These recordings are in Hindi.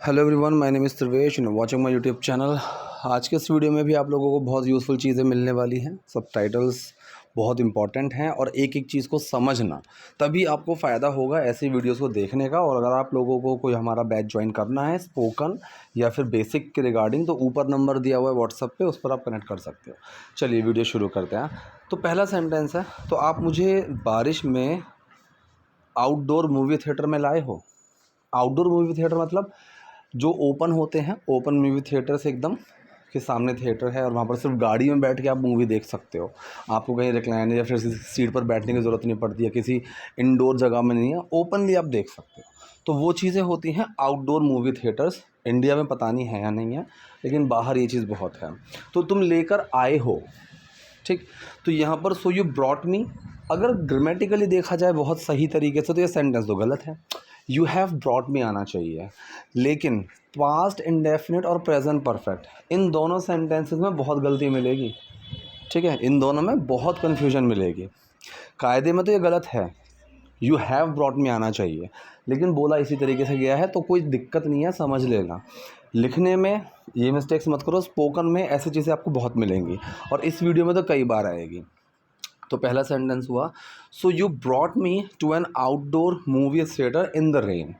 Hello everyone, my name is Sarvesh and watching my YouTube channel. आज के इस वीडियो में भी आप लोगों को बहुत यूज़फुल चीज़ें मिलने वाली हैं। सबटाइटल्स बहुत इंपॉर्टेंट हैं और एक एक चीज़ को समझना, तभी आपको फ़ायदा होगा ऐसी वीडियोस को देखने का। और अगर आप लोगों को कोई हमारा बैच ज्वाइन करना है स्पोकन या फिर बेसिक के रिगार्डिंग, तो ऊपर नंबर दिया हुआ है व्हाट्सएप पे, उस पर आप कनेक्ट कर सकते हो। चलिए वीडियो शुरू करते हैं। तो पहला सेंटेंस है, तो आप मुझे बारिश में आउटडोर मूवी थिएटर में लाए हो। आउटडोर मूवी थिएटर मतलब जो ओपन होते हैं, ओपन मूवी थिएटर से एकदम के सामने थिएटर है और वहाँ पर सिर्फ गाड़ी में बैठ के आप मूवी देख सकते हो। आपको कहीं रिक्लाइनर या फिर किसी सीट पर बैठने की ज़रूरत नहीं पड़ती है, किसी इंडोर जगह में नहीं है, ओपनली आप देख सकते हो। तो वो चीज़ें होती हैं आउटडोर मूवी थिएटर्स। इंडिया में पता नहीं है या नहीं है, लेकिन बाहर ये चीज़ बहुत है। तो तुम लेकर आए हो, ठीक। तो यहाँ पर सो यू ब्रॉट मी, अगर ग्रामेटिकली देखा जाए बहुत सही तरीके से, तो ये सेंटेंस तो गलत है। यू हैव ब्रॉट मी आना चाहिए, लेकिन पास्ट इंडेफिनिट और प्रेजेंट परफेक्ट, इन दोनों सेंटेंसेस में बहुत गलती मिलेगी, ठीक है। इन दोनों में बहुत कन्फ्यूजन मिलेगी। कायदे में तो ये गलत है, यू हैव ब्रॉट मी आना चाहिए, लेकिन बोला इसी तरीके से गया है, तो कोई दिक्कत नहीं है, समझ लेना। लिखने में ये मिस्टेक्स मत करो, स्पोकन में ऐसी चीज़ें आपको बहुत मिलेंगी और इस वीडियो में तो कई बार आएगी। तो पहला सेंटेंस हुआ, so you brought me to an outdoor movie theatre in the rain.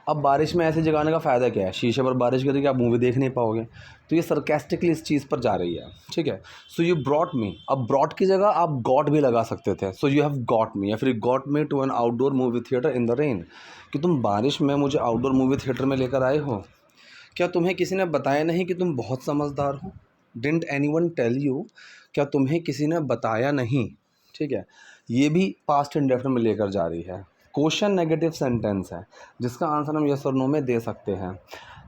अब बारिश में ऐसे जगाने का फ़ायदा क्या है, शीशे पर बारिश गिरेगी, आप मूवी देख नहीं पाओगे। तो ये सरकास्टिकली इस चीज़ पर जा रही है, ठीक है। सो यू ब्रॉट मी, अब ब्रॉट की जगह आप गॉट भी लगा सकते थे। So you have got me या फिर got me to an outdoor movie theatre in the rain, कि तुम बारिश में मुझे आउटडोर मूवी थिएटर में लेकर आए हो। क्या तुम्हें किसी ने बताया नहीं कि तुम बहुत समझदार हो। डिडंट एनीवन टेल यू, क्या तुम्हें किसी ने बताया नहीं, ठीक है। ये भी पास्ट इंडेफिनिट में लेकर जा रही है। क्वेश्चन नेगेटिव सेंटेंस है जिसका आंसर हम यस और नो में दे सकते हैं।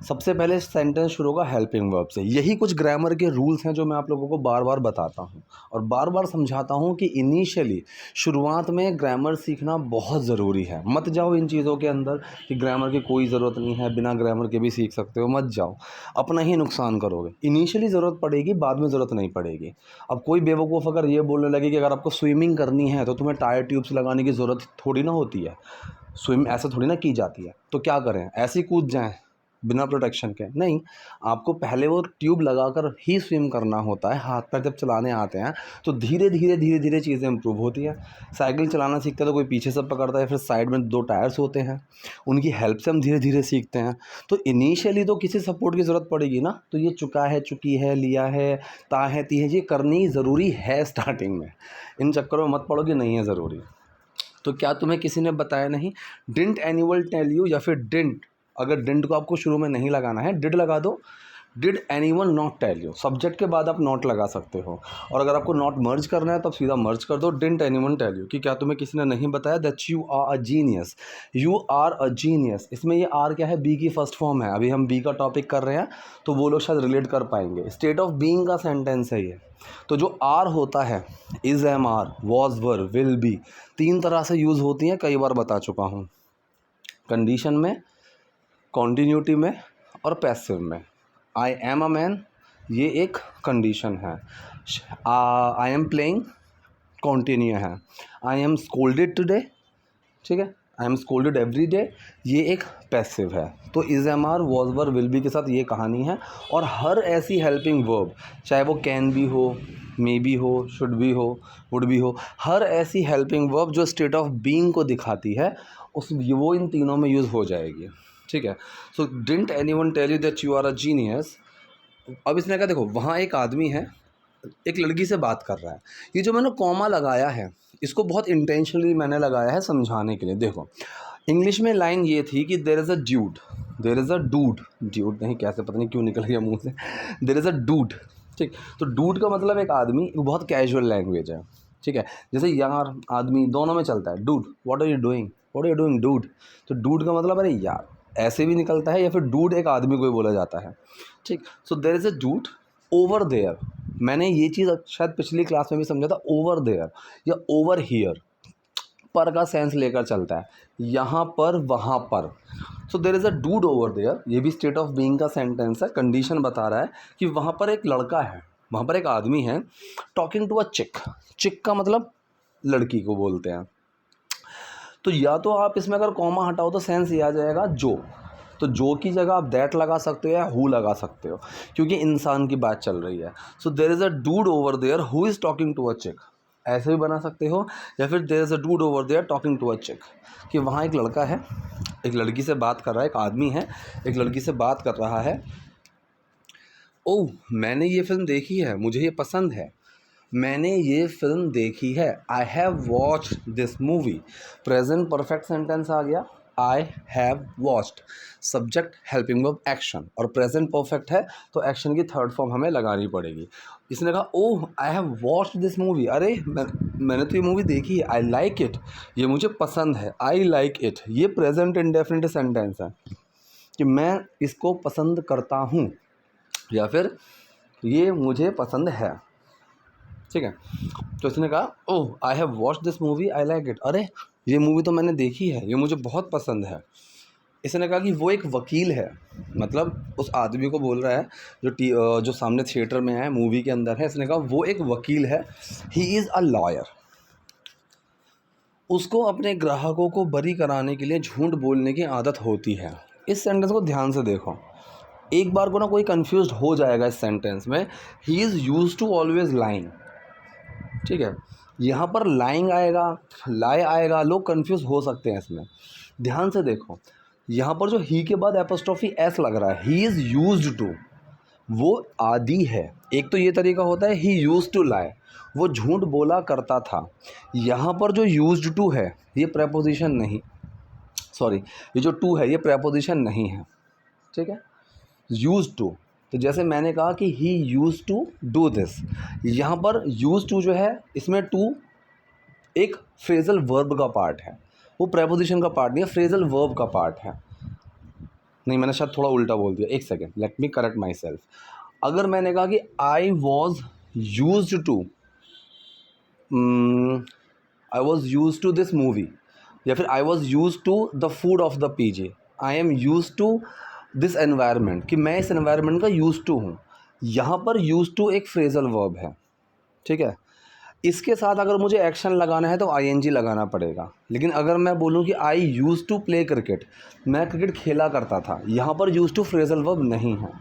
सबसे पहले सेंटेंस शुरू होगा हेल्पिंग वर्ब से। यही कुछ ग्रामर के रूल्स हैं जो मैं आप लोगों को बार बार बताता हूँ और बार बार समझाता हूँ कि इनिशियली शुरुआत में ग्रामर सीखना बहुत ज़रूरी है। मत जाओ इन चीज़ों के अंदर कि ग्रामर की कोई ज़रूरत नहीं है, बिना ग्रामर के भी सीख सकते हो, मत जाओ, अपना ही नुकसान करोगे। इनिशियली ज़रूरत पड़ेगी, बाद में ज़रूरत नहीं पड़ेगी। अब कोई बेवकूफ़ अगर ये बोलने लगे कि अगर आपको स्विमिंग करनी है तो तुम्हें टायर ट्यूब्स लगाने की ज़रूरत थोड़ी ना होती है, स्विम ऐसे थोड़ी ना की जाती है, तो क्या करें, ऐसे ही कूद जाएं बिना प्रोटेक्शन के? नहीं, आपको पहले वो ट्यूब लगाकर ही स्विम करना होता है। हाथ पैर जब चलाने आते हैं तो धीरे धीरे धीरे धीरे चीज़ें इंप्रूव होती है। साइकिल चलाना सीखते हैं तो कोई पीछे से पकड़ता है, फिर साइड में 2 टायर्स होते हैं, उनकी हेल्प से हम धीरे धीरे सीखते हैं। तो इनिशियली तो किसी सपोर्ट की ज़रूरत पड़ेगी ना। तो ये चुका है, चुकी है, लिया है, ता है, ती है, ये करनी ज़रूरी है स्टार्टिंग में। इन चक्करों में मत पड़ो कि नहीं है ज़रूरी। तो क्या तुम्हें किसी ने बताया नहीं, डिडंट एनीवन टेल यू, या फिर डिडंट, अगर डिडंट को आपको शुरू में नहीं लगाना है, डिड लगा दो। Did anyone not tell you, subject के बाद आप नॉट लगा सकते हो। और अगर आपको नॉट मर्ज करना है तो आप सीधा मर्ज कर दो, डिडंट एनीवन टेल यू, कि क्या तुम्हें किसी ने नहीं बताया that you are a genius. You are a genius, इसमें ये आर क्या है, बी की फर्स्ट फॉर्म है। अभी हम बी का टॉपिक कर रहे हैं तो वो लोग शायद रिलेट कर पाएंगे। स्टेट ऑफ बीइंग का सेंटेंस है ये। तो जो आर होता है, is, am are, was, were, will be, 3 तरह से यूज़ होती हैं, कई बार बता चुका हूँ। कंडीशन में, कॉन्टीन्यूटी में और पैसिव में। आई एम अ मैन, ये एक कंडीशन है। आई एम प्लेइंग कॉन्टिन्यू है। आई एम स्कोल्डेड टुडे, ठीक है, I am scolded every day, ये एक पैसिव है। तो is, am are, was, were, will be के साथ ये कहानी है। और हर ऐसी हेल्पिंग वर्ब, चाहे वो कैन भी हो, मे बी हो, शुड भी हो, वुड भी हो, हर ऐसी हेल्पिंग वर्ब जो स्टेट ऑफ बीइंग को दिखाती है, वो इन तीनों में यूज़ हो जाएगी, ठीक है। So didn't anyone tell you that you are a genius. अब इसने कहा, देखो वहाँ एक आदमी है, एक लड़की से बात कर रहा है। ये जो मैंने कॉमा लगाया है, इसको बहुत इंटेंशनली मैंने लगाया है समझाने के लिए। देखो इंग्लिश में लाइन ये थी कि there is a dude, there is a dude, dude नहीं, कैसे पता नहीं क्यों निकल गया मुंह से, देयर इज़ अ डूड, ठीक। तो डूड का मतलब एक आदमी, बहुत कैजुअल लैंग्वेज है, ठीक है। जैसे यार आदमी दोनों में चलता है, dude what are you doing, what are you doing dude. तो डूड का मतलब अरे यार, ऐसे भी निकलता है, या फिर डूड एक आदमी को ही बोला जाता है, ठीक। So there is a dude over there, मैंने ये चीज़ शायद पिछली क्लास में भी समझा था, ओवर देयर या ओवर हियर, पर का सेंस लेकर चलता है, यहाँ पर वहाँ पर। So there is a dude over there, ये भी स्टेट ऑफ बीइंग का सेंटेंस है। कंडीशन बता रहा है कि वहाँ पर एक लड़का है, वहाँ पर एक आदमी है, टॉकिंग टू अ चिक। चिक का मतलब लड़की को बोलते हैं। तो या तो आप इसमें अगर कॉमा हटाओ तो सेंस ये आ जाएगा जो, तो जो की जगह आप दैट लगा सकते हो या हु लगा सकते हो, क्योंकि इंसान की बात चल रही है। So there is a dude over there who is talking to a chick, ऐसे भी बना सकते हो। या फिर there is a dude over there talking to a chick, कि वहाँ एक लड़का है, एक लड़की से बात कर रहा है, एक आदमी है एक लड़की से बात कर रहा है। ओह, मैंने ये फ़िल्म देखी है, मुझे ये पसंद है, मैंने ये फ़िल्म देखी है, I have watched this movie. Present perfect sentence आ गया, I have watched, subject helping verb action, और प्रेजेंट परफेक्ट है तो एक्शन की थर्ड फॉर्म हमें लगानी पड़ेगी। इसने कहा oh I have watched this movie, अरे मैंने तो ये मूवी देखी है, आई लाइक इट, ये मुझे पसंद है, आई लाइक इट, ये प्रेजेंट इंडेफिनिट सेंटेंस है कि मैं इसको पसंद करता हूँ या फिर ये मुझे पसंद है। ठीक है, तो इसने कहा oh I have watched this movie I like it, अरे ये मूवी तो मैंने देखी है, ये मुझे बहुत पसंद है। इसने कहा कि वो एक वकील है, मतलब उस आदमी को बोल रहा है जो सामने थिएटर में है, मूवी के अंदर है। इसने कहा वो एक वकील है, ही इज़ अ लॉयर। उसको अपने ग्राहकों को बरी कराने के लिए झूठ बोलने की आदत होती है। इस सेंटेंस को ध्यान से देखो, एक बार को ना कोई कंफ्यूज हो जाएगा इस सेंटेंस में। He is use to always lying, ठीक है, यहाँ पर लाइंग आएगा, लाई आएगा, लोग कंफ्यूज हो सकते हैं इसमें। ध्यान से देखो, यहाँ पर जो ही के बाद एपोस्ट्रोफी एस लग रहा है, ही इज़ यूज्ड टू, वो आदि है। एक तो ये तरीका होता है ही यूज्ड टू लाई, वो झूठ बोला करता था। यहाँ पर जो यूज्ड टू है ये प्रेपोजिशन नहीं, सॉरी, ये जो टू है ये प्रेपोजिशन नहीं है, ठीक है, यूज्ड टू। तो जैसे मैंने कहा कि ही यूज टू डू दिस, यहाँ पर यूज टू जो है इसमें टू एक फ्रेजल वर्ब का पार्ट है, वो प्रेपोजिशन का पार्ट नहीं है, फ्रेजल वर्ब का पार्ट है। नहीं, मैंने शायद थोड़ा उल्टा बोल दिया, एक second, let me correct myself. अगर मैंने कहा कि I was use to, I was use to this movie, या फिर I was use to the food of the PG, I am use to this environment, कि मैं इस एनवायरनमेंट का यूज टू हूँ। यहाँ पर यूज टू एक फ्रेजल वर्ब है, ठीक है। इसके साथ अगर मुझे एक्शन लगाना है तो आईएनजी लगाना पड़ेगा। लेकिन अगर मैं बोलूँ कि आई यूज टू प्ले क्रिकेट, मैं क्रिकेट खेला करता था, यहाँ पर यूज टू फ्रेजल वर्ब नहीं है।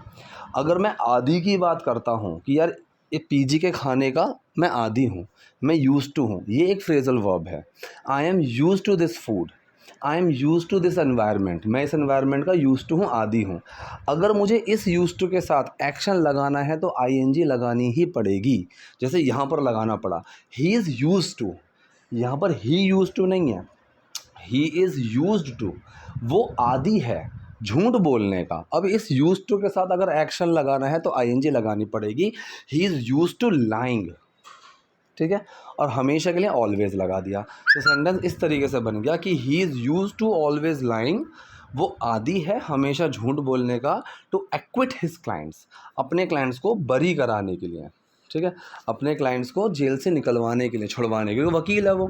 अगर मैं आदि की बात करता हूँ कि यार ये पीजी के खाने का मैं आदी हूँ, मैं यूज टू हूँ, ये एक फ्रेजल वर्ब है। I am use to this food, I am use to this environment, मैं इस एनवायरनमेंट का यूज टू हूँ, आदी हूँ। अगर मुझे इस यूज टू के साथ एक्शन लगाना है तो आईएनजी लगानी ही पड़ेगी, जैसे यहाँ पर लगाना पड़ा, ही इज़ यूज टू, यहाँ पर ही यूज टू नहीं है, ही इज़ यूज्ड टू, वो आदी है झूठ बोलने का। अब इस यूज टू के साथ अगर एक्शन लगाना है तो आईएनजी लगानी पड़ेगी, he is use to lying, ठीक है, और हमेशा के लिए ऑलवेज लगा दिया। तो सेंटेंस इस तरीके से बन गया कि he is use to always lying, वो आदी है हमेशा झूठ बोलने का, टू एक्विट हिज क्लाइंट्स, अपने क्लाइंट्स को बरी कराने के लिए, ठीक है, अपने क्लाइंट्स को जेल से निकलवाने के लिए, छुड़वाने के लिए, वकील है वो।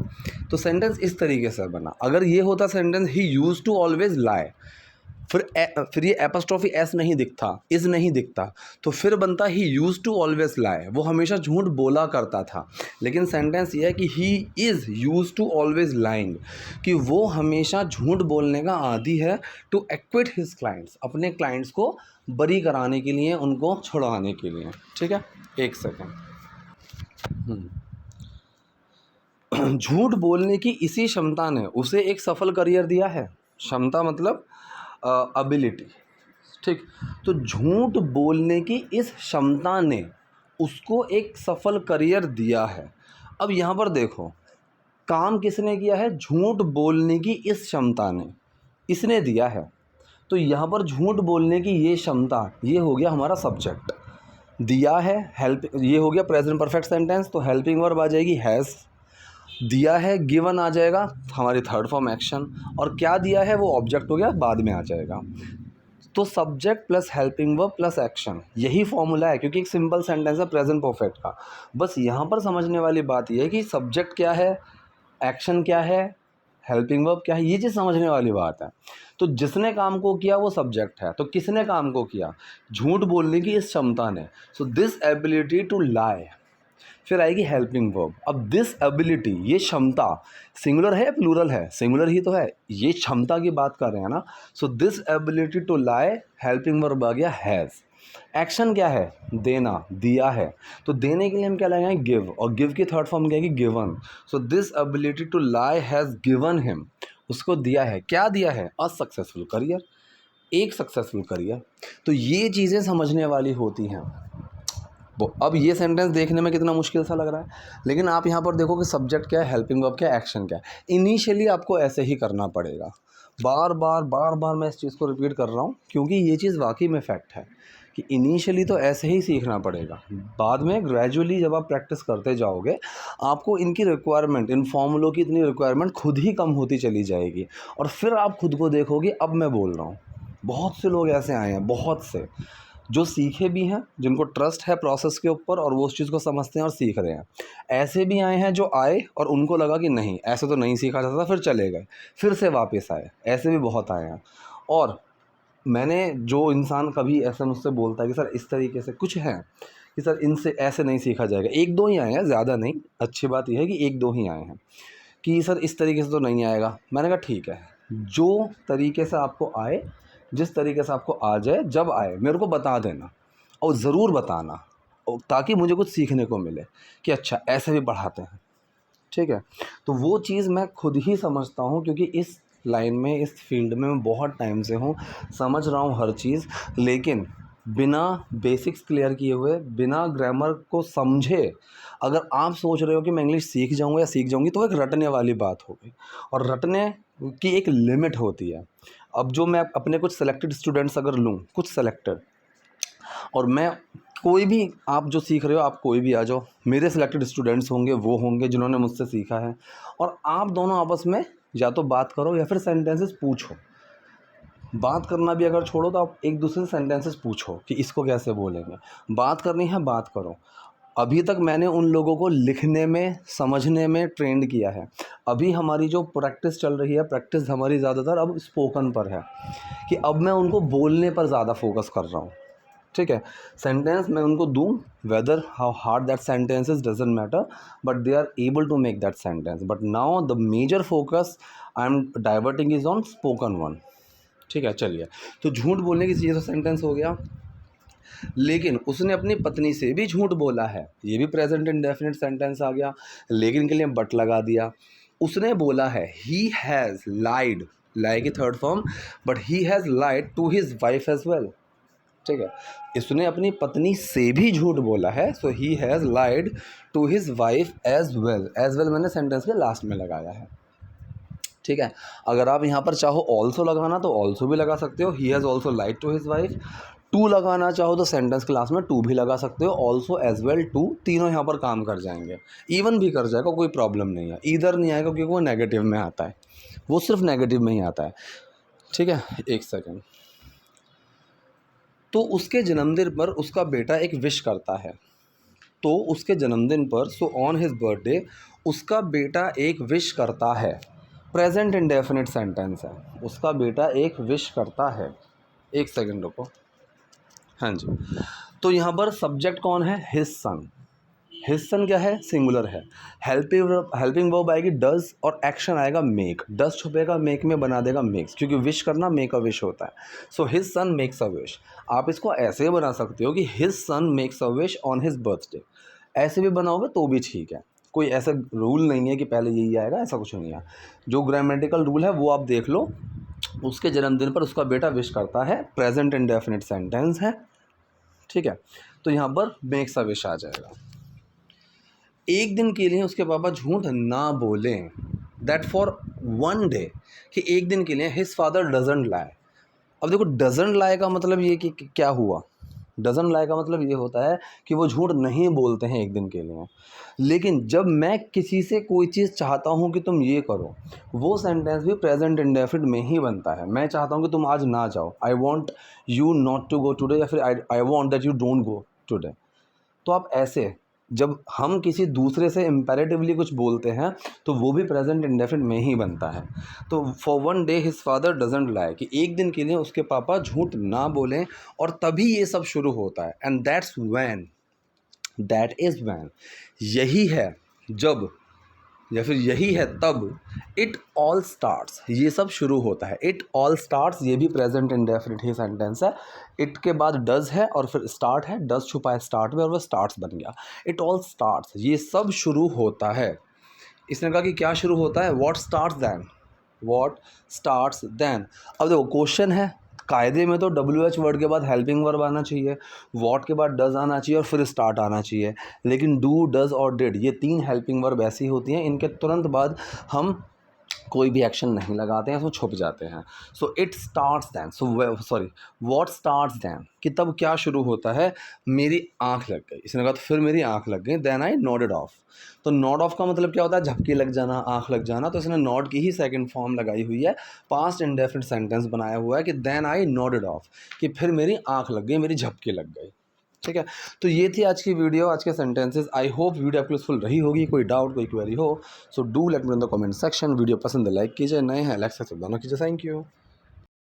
तो सेंटेंस इस तरीके से बना। अगर ये होता sentence he use to always lie, फिर ये एपोस्ट्रोफी एस नहीं दिखता, इज़ नहीं दिखता, तो फिर बनता ही यूज टू ऑलवेज लाई, वो हमेशा झूठ बोला करता था। लेकिन सेंटेंस ये है कि he is use to always lying, कि वो हमेशा झूठ बोलने का आदी है, टू एक्विट हिज क्लाइंट्स, अपने क्लाइंट्स को बरी कराने के लिए, उनको छुड़वाने के लिए, ठीक है। एक सेकेंड, झूठ बोलने की इसी क्षमता ने उसे एक सफल करियर दिया है। क्षमता मतलब एबिलिटी, ठीक। तो झूठ बोलने की इस क्षमता ने उसको एक सफल करियर दिया है। अब यहाँ पर देखो, काम किसने किया है? झूठ बोलने की इस क्षमता ने, इसने दिया है। तो यहाँ पर झूठ बोलने की ये क्षमता, ये हो गया हमारा सब्जेक्ट, दिया है, हेल्प, ये हो गया प्रेजेंट परफेक्ट सेंटेंस, तो हेल्पिंग वर्ब आ जाएगी हैज़, दिया है गिवन आ जाएगा हमारी थर्ड फॉर्म एक्शन, और क्या दिया है वो ऑब्जेक्ट हो गया, बाद में आ जाएगा। तो subject plus helping verb plus action, यही फॉर्मूला है, क्योंकि एक सिंपल सेंटेंस है प्रेजेंट परफेक्ट का। बस यहाँ पर समझने वाली बात यह है कि सब्जेक्ट क्या है, एक्शन क्या है, हेल्पिंग वर्ब क्या है, ये चीज़ समझने वाली बात है। तो जिसने काम को किया वो सब्जेक्ट है, तो किसने काम को किया? झूठ बोलने की इस क्षमता ने। So this ability to lie, फिर आएगी हेल्पिंग वर्ब। अब दिस एबिलिटी, ये क्षमता सिंगुलर है या प्लूरल है? सिंगुलर ही तो है, ये क्षमता की बात कर रहे हैं ना। So this ability to lie, helping verb आ गया हैज़। एक्शन क्या है? देना, दिया है। तो देने के लिए हम क्या लगाएंगे? गिव, और गिव की थर्ड फॉर्म क्या है? Given. So this ability to lie has given him, उसको दिया है। क्या दिया है? अ सक्सेसफुल करियर, एक सक्सेसफुल करियर। तो ये चीज़ें समझने वाली होती हैं। अब ये सेंटेंस देखने में कितना मुश्किल सा लग रहा है, लेकिन आप यहाँ पर देखो कि सब्जेक्ट क्या है, हेल्पिंग वर्ब क्या है, एक्शन क्या है। इनिशियली आपको ऐसे ही करना पड़ेगा। बार बार मैं इस चीज़ को रिपीट कर रहा हूँ क्योंकि ये चीज़ वाकई में फैक्ट है कि इनिशियली तो ऐसे ही सीखना पड़ेगा। बाद में ग्रेजुअली जब आप प्रैक्टिस करते जाओगे, आपको इनकी रिक्वायरमेंट, इन फॉर्मूलों की इतनी रिक्वायरमेंट खुद ही कम होती चली जाएगी। और फिर आप खुद को देखोगे, अब मैं बोल रहा हूँ, बहुत से लोग ऐसे आए हैं, बहुत से, जो सीखे भी हैं, जिनको ट्रस्ट है प्रोसेस के ऊपर और वो उस चीज़ को समझते हैं और सीख रहे हैं। ऐसे भी आए हैं जो आए और उनको लगा कि नहीं, ऐसे तो नहीं सीखा जाता, फिर चले गए, फिर से वापस आए। ऐसे भी बहुत आए हैं। और मैंने, जो इंसान कभी ऐसे मुझसे बोलता है कि सर इस तरीके से कुछ है कि सर इनसे ऐसे नहीं सीखा जाएगा, एक दो ही आए हैं, ज़्यादा नहीं। अच्छी बात यह है कि एक दो ही आए हैं कि सर इस तरीके से तो नहीं आएगा। मैंने कहा ठीक है, जो तरीके से आपको आए, जिस तरीके से आपको आ जाए, जब आए मेरे को बता देना, और ज़रूर बताना, और ताकि मुझे कुछ सीखने को मिले कि अच्छा ऐसे भी पढ़ाते हैं। ठीक है, तो वो चीज़ मैं खुद ही समझता हूँ क्योंकि इस लाइन में, इस फील्ड में मैं बहुत टाइम से हूँ, समझ रहा हूँ हर चीज़। लेकिन बिना बेसिक्स क्लियर किए हुए, बिना ग्रामर को समझे अगर आप सोच रहे हो कि मैं इंग्लिश सीख जाऊँगा या सीख जाऊँगी, तो एक रटने वाली बात हो गई। और रटने की एक लिमिट होती है। अब जो मैं अपने कुछ सेलेक्टेड स्टूडेंट्स अगर लूँ, कुछ सेलेक्टेड, और मैं, कोई भी आप जो सीख रहे हो, आप कोई भी आ जाओ, मेरे सिलेक्टेड स्टूडेंट्स होंगे, वो होंगे जिन्होंने मुझसे सीखा है, और आप दोनों आपस में या तो बात करो या फिर सेंटेंसेस पूछो। बात करना भी अगर छोड़ो तो आप एक दूसरे से सेंटेंसेस पूछो कि इसको कैसे बोलेंगे। बात करनी है, बात करो। अभी तक मैंने उन लोगों को लिखने में, समझने में ट्रेंड किया है। अभी हमारी जो प्रैक्टिस चल रही है, प्रैक्टिस हमारी ज़्यादातर अब स्पोकन पर है कि अब मैं उनको बोलने पर ज़्यादा फोकस कर रहा हूँ। ठीक है, सेंटेंस मैं उनको दूँ, whether how hard that sentence is doesn't matter, but they are able to make that sentence. But now the major focus I am diverting is on spoken one. ठीक है, चलिए, तो झूठ बोलने की चीज़ तो सेंटेंस हो गया। लेकिन उसने अपनी पत्नी से भी झूठ बोला है, ये भी प्रेजेंट इंडेफिनिट सेंटेंस आ गया। लेकिन के लिए बट लगा दिया। उसने बोला है, ही हैज़ लाइड, लाई की third form, but he has lied to his wife as well. ठीक है, इसने अपनी पत्नी से भी झूठ बोला है, so he has lied to his wife as well. As well मैंने सेंटेंस के लास्ट में लगाया है। ठीक है, अगर आप यहाँ पर चाहो ऑल्सो लगाना तो ऑल्सो भी लगा सकते हो, he has also lied to his wife. To लगाना चाहो तो सेंटेंस के लास्ट में टू भी लगा सकते हो, ऑल्सो एज वेल टू, तीनों यहाँ पर काम कर जाएंगे। इवन भी कर जाएगा, कोई प्रॉब्लम नहीं है। इधर नहीं आएगा क्योंकि वो नेगेटिव में आता है, वो सिर्फ नेगेटिव में ही आता है। ठीक है, एक सेकेंड। तो उसके जन्मदिन पर उसका बेटा एक विश करता है। तो उसके जन्मदिन पर, सो ऑन हिज बर्थडे, उसका बेटा एक विश करता है। प्रेजेंट इंडेफिनिट सेंटेंस है, उसका बेटा एक विश करता है। एक सेकंड रुको। हाँ जी, तो यहाँ पर सब्जेक्ट कौन है? His son. हिज सन क्या है? सिंगुलर है। हेल्पिंग वर्ब आएगी डज, और एक्शन आएगा मेक। डज छुपेगा, मेक में बना देगा मेक्स, क्योंकि विश करना मेक अ विश होता है। So his son makes a wish. आप इसको ऐसे बना सकते हो कि his son makes a wish on his birthday. ऐसे भी बनाओगे तो भी ठीक है, कोई ऐसा रूल नहीं है कि पहले यही आएगा, ऐसा कुछ नहीं है। जो ग्रामेटिकल रूल है वो आप देख लो। उसके जन्मदिन पर उसका बेटा विश करता है, प्रेजेंट इंडेफिनिट सेंटेंस है। ठीक है, तो यहाँ पर मेक्स अ विश आ जाएगा। एक दिन के लिए उसके पापा झूठ ना बोलें, दैट फॉर वन डे, कि एक दिन के लिए हिज फादर डजंट लाई। अब देखो, डजंट लाई का मतलब ये कि क्या हुआ? डजंट लाई का मतलब ये होता है कि वो झूठ नहीं बोलते हैं एक दिन के लिए। लेकिन जब मैं किसी से कोई चीज़ चाहता हूँ कि तुम ये करो, वो सेंटेंस भी प्रेजेंट इंडेफिनिट में ही बनता है। मैं चाहता हूँ कि तुम आज ना जाओ, I want you not to go today, या फिर I want that you don't go today. तो आप ऐसे, जब हम किसी दूसरे से इम्पेरेटिवली कुछ बोलते हैं तो वो भी प्रेजेंट इंडेफिनिट में ही बनता है। तो for one day his father doesn't lie, कि एक दिन के लिए उसके पापा झूठ ना बोलें, और तभी ये सब शुरू होता है। And that's when that is when, यही है जब या फिर यही है तब, इट ऑल स्टार्ट्स, ये सब शुरू होता है। इट ऑल स्टार्ट्स, ये भी प्रेजेंट इंडेफिनिट ही सेंटेंस है। इट के बाद डज है और फिर स्टार्ट है, डज छुपा है स्टार्ट में और वो स्टार्ट्स बन गया। इट ऑल स्टार्ट्स, ये सब शुरू होता है। इसने कहा कि क्या शुरू होता है, what starts then, what starts then. अब देखो क्वेश्चन है, कायदे में तो WH वर्ड के बाद हेल्पिंग वर्ब आना चाहिए, व्हाट के बाद डज आना चाहिए और फिर स्टार्ट आना चाहिए, लेकिन डू, डज और डिड ये 3 हेल्पिंग वर्ब ऐसी होती हैं, इनके तुरंत बाद हम कोई भी एक्शन नहीं लगाते हैं, इसमें छुप जाते हैं। So it starts then, what starts then, कि तब क्या शुरू होता है, मेरी आंख लग गई। इसने कहा तो फिर मेरी आंख लग गई, देन आई नोडेड ऑफ। तो नॉड ऑफ का मतलब क्या होता है, झपकी लग जाना, आंख लग जाना। तो इसने नॉड की ही सेकंड फॉर्म लगाई हुई है, पास्ट इंडेफिनिट सेंटेंस बनाया हुआ है कि देन आई नोडेड ऑफ, कि फिर मेरी आंख लग गई, मेरी झपकी लग गई। ठीक है, तो ये थी आज की वीडियो, आज के सेंटेंसेस। आई होप वीडियो आपको यूजफुल रही होगी। कोई डाउट, कोई क्वेरी हो, so do let me in the comment section. Video पसंद है लाइक कीजिए, नए हैं लाइक सब्सक्राइब दोनों कीजिए। Thank you.